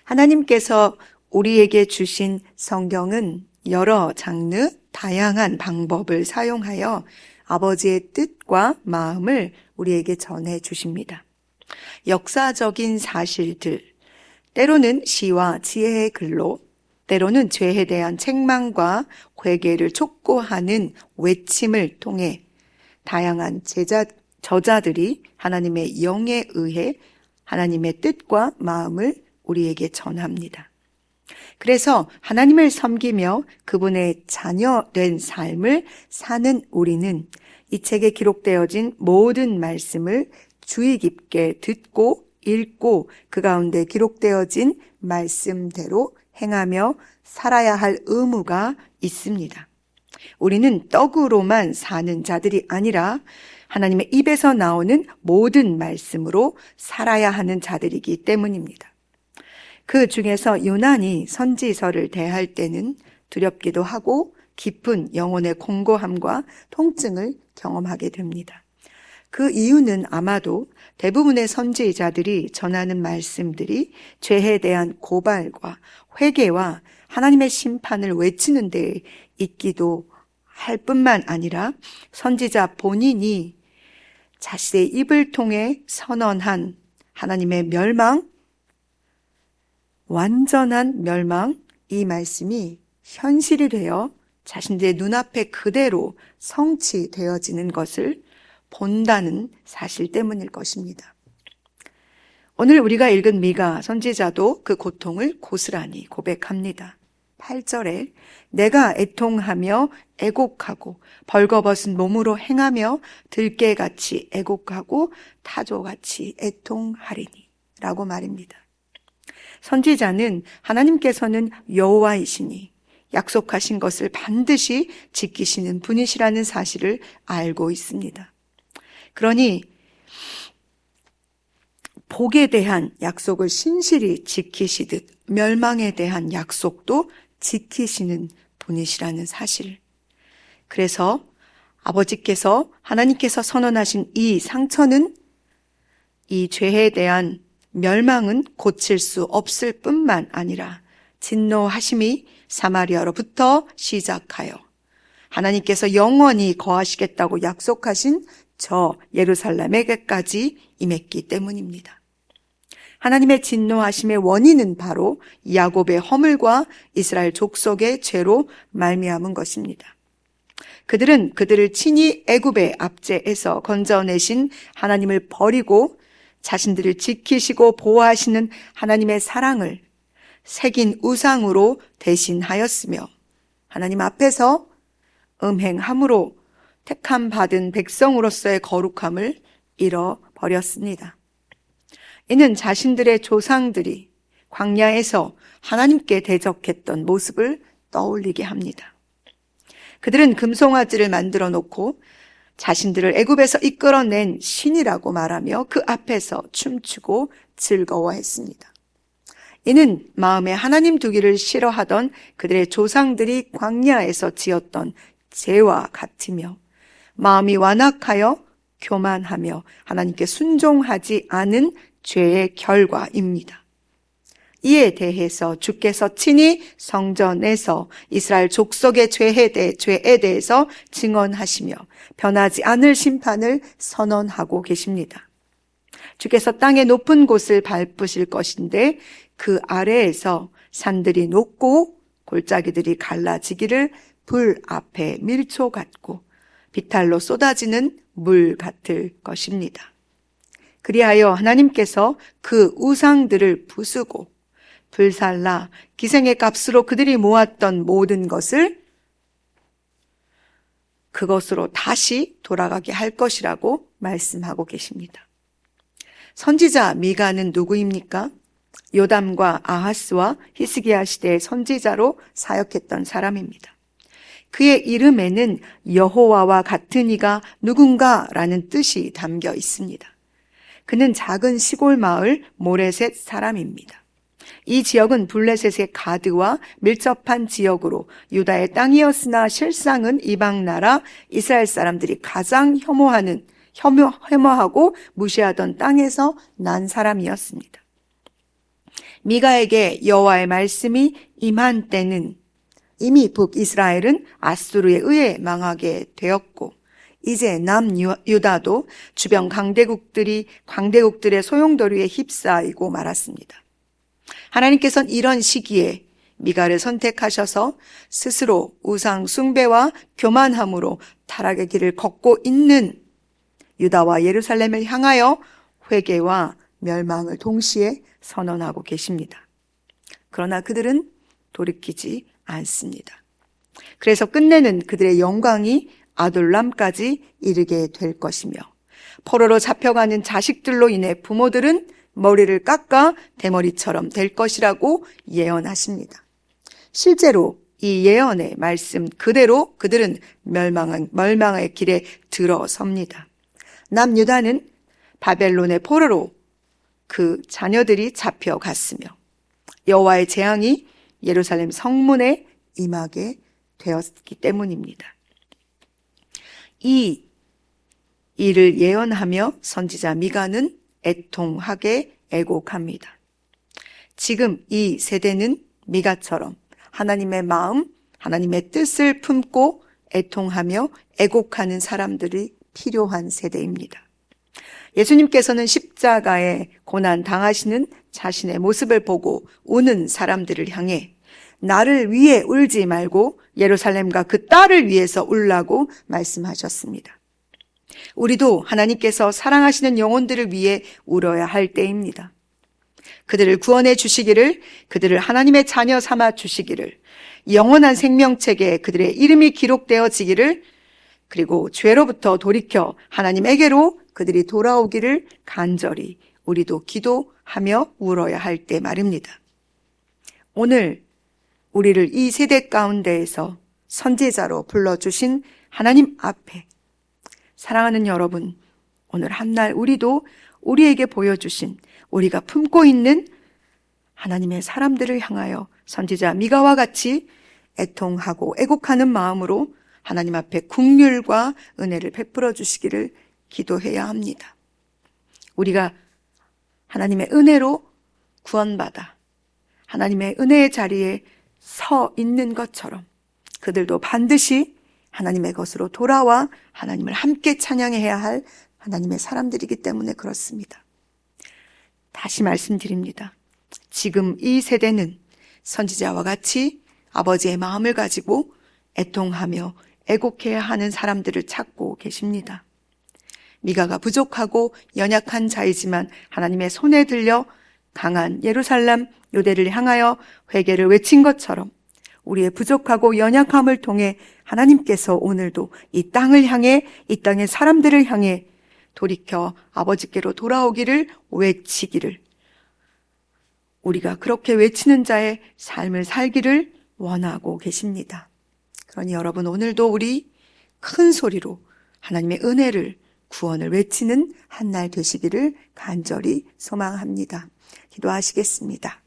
하나님께서 우리에게 주신 성경은 여러 장르, 다양한 방법을 사용하여 아버지의 뜻과 마음을 우리에게 전해 주십니다. 역사적인 사실들, 때로는 시와 지혜의 글로, 때로는 죄에 대한 책망과 회개를 촉구하는 외침을 통해 다양한 저자들이 하나님의 영에 의해 하나님의 뜻과 마음을 우리에게 전합니다. 그래서 하나님을 섬기며 그분의 자녀된 삶을 사는 우리는 이 책에 기록되어진 모든 말씀을 주의 깊게 듣고 읽고 그 가운데 기록되어진 말씀대로 행하며 살아야 할 의무가 있습니다. 우리는 떡으로만 사는 자들이 아니라 하나님의 입에서 나오는 모든 말씀으로 살아야 하는 자들이기 때문입니다. 그 중에서 유난히 선지서를 대할 때는 두렵기도 하고 깊은 영혼의 공고함과 통증을 경험하게 됩니다. 그 이유는 아마도 대부분의 선지자들이 전하는 말씀들이 죄에 대한 고발과 회개와 하나님의 심판을 외치는 데 있기도 할 뿐만 아니라 선지자 본인이 자신의 입을 통해 선언한 하나님의 멸망, 완전한 멸망, 이 말씀이 현실이 되어 자신들의 눈앞에 그대로 성취되어지는 것을 본다는 사실 때문일 것입니다. 오늘 우리가 읽은 미가 선지자도 그 고통을 고스란히 고백합니다. 8절에 내가 애통하며 애곡하고 벌거벗은 몸으로 행하며 들깨같이 애곡하고 타조같이 애통하리니 라고 말입니다. 선지자는 하나님께서는 여호와이시니 약속하신 것을 반드시 지키시는 분이시라는 사실을 알고 있습니다. 그러니 복에 대한 약속을 신실히 지키시듯 멸망에 대한 약속도 지키시는 분이시라는 사실. 그래서 아버지께서 하나님께서 선언하신 이 상처는, 이 죄에 대한 멸망은 고칠 수 없을 뿐만 아니라 진노하심이 사마리아로부터 시작하여 하나님께서 영원히 거하시겠다고 약속하신 저 예루살렘에게까지 임했기 때문입니다. 하나님의 진노하심의 원인은 바로 야곱의 허물과 이스라엘 족속의 죄로 말미암은 것입니다. 그들은 그들을 친히 애굽의 압제에서 건져내신 하나님을 버리고 자신들을 지키시고 보호하시는 하나님의 사랑을 새긴 우상으로 대신하였으며 하나님 앞에서 음행함으로 택함 받은 백성으로서의 거룩함을 잃어버렸습니다. 이는 자신들의 조상들이 광야에서 하나님께 대적했던 모습을 떠올리게 합니다. 그들은 금송아지를 만들어 놓고 자신들을 애굽에서 이끌어낸 신이라고 말하며 그 앞에서 춤추고 즐거워했습니다. 이는 마음에 하나님 두기를 싫어하던 그들의 조상들이 광야에서 지었던 죄와 같으며 마음이 완악하여 교만하며 하나님께 순종하지 않은 죄의 결과입니다. 이에 대해서 주께서 친히 성전에서 이스라엘 족속의 죄에 대해서 증언하시며 변하지 않을 심판을 선언하고 계십니다. 주께서 땅의 높은 곳을 밟으실 것인데 그 아래에서 산들이 녹고 골짜기들이 갈라지기를 불 앞에 밀초 같고 비탈로 쏟아지는 물 같을 것입니다. 그리하여 하나님께서 그 우상들을 부수고 불살라 기생의 값으로 그들이 모았던 모든 것을 그것으로 다시 돌아가게 할 것이라고 말씀하고 계십니다. 선지자 미가는 누구입니까? 요담과 아하스와 히스기야 시대의 선지자로 사역했던 사람입니다. 그의 이름에는 여호와와 같은 이가 누군가라는 뜻이 담겨 있습니다. 그는 작은 시골 마을 모레셋 사람입니다. 이 지역은 블레셋의 가드와 밀접한 지역으로 유다의 땅이었으나 실상은 이방 나라 이스라엘 사람들이 가장 혐오하고 무시하던 땅에서 난 사람이었습니다. 미가에게 여호와의 말씀이 임한 때는 이미 북이스라엘은 아수르에 의해 망하게 되었고 이제 남유다도 주변 강대국들의 소용돌이에 휩싸이고 말았습니다. 하나님께서는 이런 시기에 미가를 선택하셔서 스스로 우상 숭배와 교만함으로 타락의 길을 걷고 있는 유다와 예루살렘을 향하여 회개와 멸망을 동시에 선언하고 계십니다. 그러나 그들은 돌이키지 않습니다. 그래서 끝내는 그들의 영광이 아둘람까지 이르게 될 것이며 포로로 잡혀가는 자식들로 인해 부모들은 머리를 깎아 대머리처럼 될 것이라고 예언하십니다. 실제로 이 예언의 말씀 그대로 그들은 멸망의 길에 들어섭니다. 남유다는 바벨론의 포로로 그 자녀들이 잡혀갔으며 여호와의 재앙이 예루살렘 성문에 임하게 되었기 때문입니다. 이 일을 예언하며 선지자 미가는 애통하게 애곡합니다. 지금 이 세대는 미가처럼 하나님의 마음, 하나님의 뜻을 품고 애통하며 애곡하는 사람들이 필요한 세대입니다. 예수님께서는 십자가에 고난 당하시는 자신의 모습을 보고 우는 사람들을 향해 나를 위해 울지 말고 예루살렘과 그 딸을 위해서 울라고 말씀하셨습니다. 우리도 하나님께서 사랑하시는 영혼들을 위해 울어야 할 때입니다. 그들을 구원해 주시기를, 그들을 하나님의 자녀 삼아 주시기를, 영원한 생명책에 그들의 이름이 기록되어지기를, 그리고 죄로부터 돌이켜 하나님에게로 그들이 돌아오기를 간절히 우리도 기도하며 울어야 할 때 말입니다. 오늘 우리를 이 세대 가운데에서 선지자로 불러주신 하나님 앞에 사랑하는 여러분, 오늘 한날 우리도 우리에게 보여주신 우리가 품고 있는 하나님의 사람들을 향하여 선지자 미가와 같이 애통하고 애곡하는 마음으로 하나님 앞에 긍휼과 은혜를 베풀어 주시기를 기도해야 합니다. 우리가 하나님의 은혜로 구원받아 하나님의 은혜의 자리에 서 있는 것처럼 그들도 반드시 하나님의 것으로 돌아와 하나님을 함께 찬양해야 할 하나님의 사람들이기 때문에 그렇습니다. 다시 말씀드립니다. 지금 이 세대는 선지자와 같이 아버지의 마음을 가지고 애통하며 애곡해야 하는 사람들을 찾고 계십니다. 미가가 부족하고 연약한 자이지만 하나님의 손에 들려 강한 예루살렘 유대를 향하여 회개를 외친 것처럼 우리의 부족하고 연약함을 통해 하나님께서 오늘도 이 땅을 향해, 이 땅의 사람들을 향해 돌이켜 아버지께로 돌아오기를 외치기를, 우리가 그렇게 외치는 자의 삶을 살기를 원하고 계십니다. 그러니 여러분, 오늘도 우리 큰 소리로 하나님의 은혜를, 구원을 외치는 한날 되시기를 간절히 소망합니다. 기도하시겠습니다.